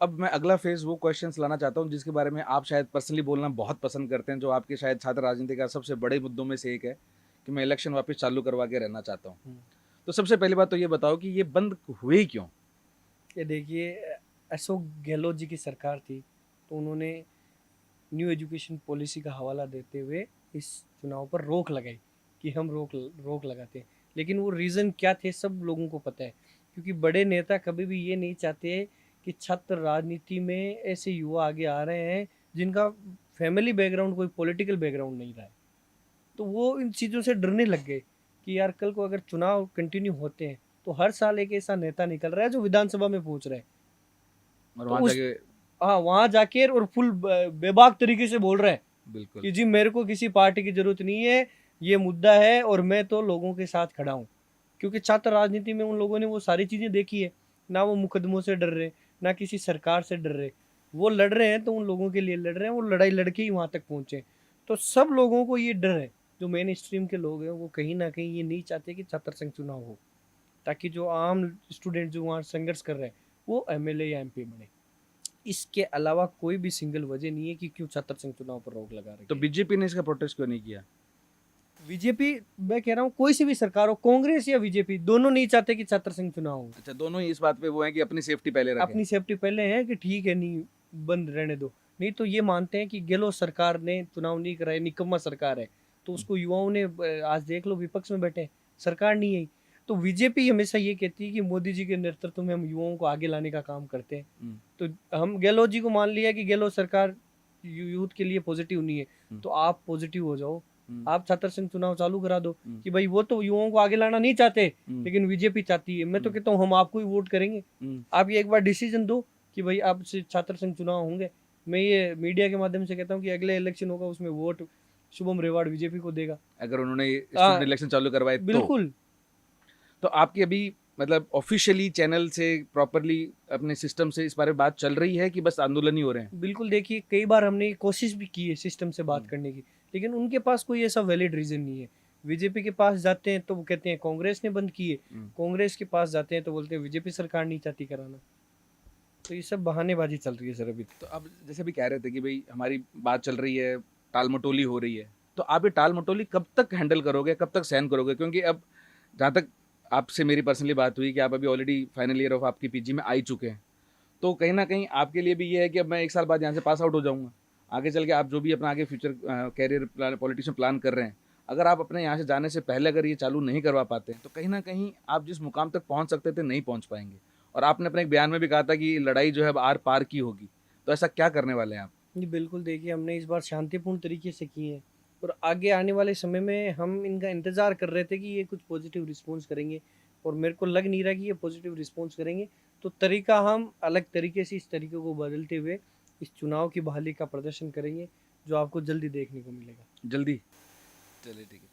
अब मैं अगला फेज़ वो क्वेश्चंस लाना चाहता हूँ जिसके बारे में आप शायद पर्सनली बोलना बहुत पसंद करते हैं, जो आपके शायद छात्र राजनीति का सबसे बड़े मुद्दों में से एक है कि मैं इलेक्शन वापस चालू करवा के रहना चाहता हूँ। हम्म। तो सबसे पहली बात तो ये बताओ कि ये बंद हुए क्यों? ये देखिए, अशोक गहलोत जी की सरकार थी, तो उन्होंने न्यू एजुकेशन पॉलिसी का हवाला देते हुए इस चुनाव पर रोक लगाई कि हम रोक लगाते हैं। लेकिन वो रीज़न क्या थे सब लोगों को पता है, क्योंकि बड़े नेता कभी भी ये नहीं चाहते कि छात्र राजनीति में ऐसे युवा आगे आ रहे हैं जिनका फैमिली बैकग्राउंड कोई पॉलिटिकल बैकग्राउंड नहीं रहा है। तो वो इन चीज़ों से डरने लग गए कि यार कल को अगर चुनाव कंटिन्यू होते हैं तो हर साल एक ऐसा नेता निकल रहा है जो विधानसभा में पहुंच रहा है। और तो वहाँ उस जाके हाँ, वहां जाके और फुल बेबाक तरीके से बोल रहा है बिल्कुल, कि जी मेरे को किसी पार्टी की जरूरत नहीं है, ये मुद्दा है और मैं तो लोगों के साथ खड़ा हूँ। क्योंकि छात्र राजनीति में उन लोगों ने वो सारी चीजें देखी है। ना वो मुकदमों से डर रहे, ना किसी सरकार से डर रहे। वो लड़ रहे हैं तो उन लोगों के लिए लड़ रहे हैं, वो लड़ाई लड़के ही वहां तक पहुंचे। तो सब लोगों को ये डर है, जो मेन स्ट्रीम के लोग हैं वो कहीं ना कहीं ये नहीं चाहते कि छात्र संघ चुनाव हो, ताकि जो आम स्टूडेंट जो वहाँ संघर्ष कर रहे हैं वो एमएलए या एमपी बने। इसके अलावा कोई भी सिंगल वजह नहीं है कि क्यों छात्र संघ चुनाव पर रोक लगा तो रखी है। बीजेपी ने इसका प्रोटेस्ट क्यों नहीं किया? बीजेपी, मैं कह रहा हूँ कोई सी भी सरकार हो, कांग्रेस या बीजेपी, दोनों नहीं चाहते कि छात्र संघ चुनाव हो। अच्छा, दोनों ही इस बात पे वो हैं कि अपनी सेफ्टी पहले रखें। अपनी सेफ्टी पहले है कि ठीक है, नहीं बंद रहने दो। नहीं तो ये मानते हैं कि गहलोत सरकार ने चुनाव नहीं कराए, निकम्मा सरकार है। तो उसको युवाओं ने आज देख लो विपक्ष में बैठे हैं, सरकार नहीं है। तो बीजेपी हमेशा ये कहती है कि मोदी जी के नेतृत्व में हम युवाओं को आगे लाने का काम करते हैं। हुँ, तो हम गहलोत जी को मान लिया कि गहलोत सरकार यूथ के लिए पॉजिटिव नहीं है। हुँ, तो आप पॉजिटिव हो जाओ, हुँ, आप छात्र संघ चुनाव चालू करा दो हुँ, कि भाई वो तो युवाओं को आगे लाना नहीं चाहते, हुँ, लेकिन बीजेपी चाहती है। मैं तो हुँ, कहता हूँ हम आपको ही वोट करेंगे। हुँ। आप ये एक बार डिसीजन दो कि भाई आप से छात्र संघ चुनाव होंगे। मैं ये मीडिया के माध्यम से कहता हूँ कि अगले इलेक्शन होगा उसमें वोट शुभम रेवाड़ बीजेपी को देगा। अगर उन्होंने स्टूडेंट हाँ, इलेक्शन चालू करवाए तो? बिल्कुल। तो आपकी अभी मतलब ऑफिशियली चैनल से प्रॉपर्ली अपने सिस्टम से इस बारे में बात चल रही है कि बस आंदोलन ही हो रहे हैं? बिल्कुल, देखिए कई बार हमने कोशिश भी की है सिस्टम से बात हुँ, करने की, लेकिन उनके पास कोई ऐसा वैलिड रीजन नहीं है। बीजेपी के पास जाते हैं तो वो कहते हैं कांग्रेस ने बंद की है, हुँ। कांग्रेस के पास जाते हैं तो बोलते हैं बीजेपी सरकार नहीं चाहती कराना। तो ये सब बहानेबाजी चल रही है सर अभी। तो अब जैसे अभी कह रहे थे कि भई हमारी बात चल रही है, टाल-मटोली हो रही है। तो आप ये टाल-मटोली कब तक हैंडल करोगे, कब तक सहन करोगे? क्योंकि अब जहाँ तक आपसे मेरी पर्सनली बात हुई कि आप अभी ऑलरेडी फाइनल ईयर ऑफ आपकी पीजी में आ ही चुके हैं। तो कहीं न कहीं आपके लिए भी ये है कि अब मैं 1 साल बाद यहाँ से पास आउट हो जाऊँगा। आगे चल के आप जो भी अपना आगे फ्यूचर करियर प्लान पॉलिटिक्स में प्लान कर रहे हैं, अगर आप अपने यहाँ से जाने से पहले अगर ये चालू नहीं करवा पाते हैं, तो कहीं न कहीं आप जिस मुकाम तक पहुँच सकते थे, नहीं पहुँच पाएँगे। और आपने अपने एक बयान में भी कहा था कि लड़ाई जो है अब आर-पार की होगी। तो ऐसा क्या करने वाले हैं आप? जी बिल्कुल, देखिए हमने इस बार शांतिपूर्ण तरीके से की है और आगे आने वाले समय में हम इनका इंतज़ार कर रहे थे कि ये कुछ पॉजिटिव रिस्पॉन्स करेंगे, और मेरे को लग नहीं रहा कि ये पॉजिटिव रिस्पॉन्स करेंगे। तो तरीका हम अलग तरीके से इस तरीके को बदलते हुए इस चुनाव की बहाली का प्रदर्शन करेंगे, जो आपको जल्दी देखने को मिलेगा। जल्दी? चलिए ठीक है।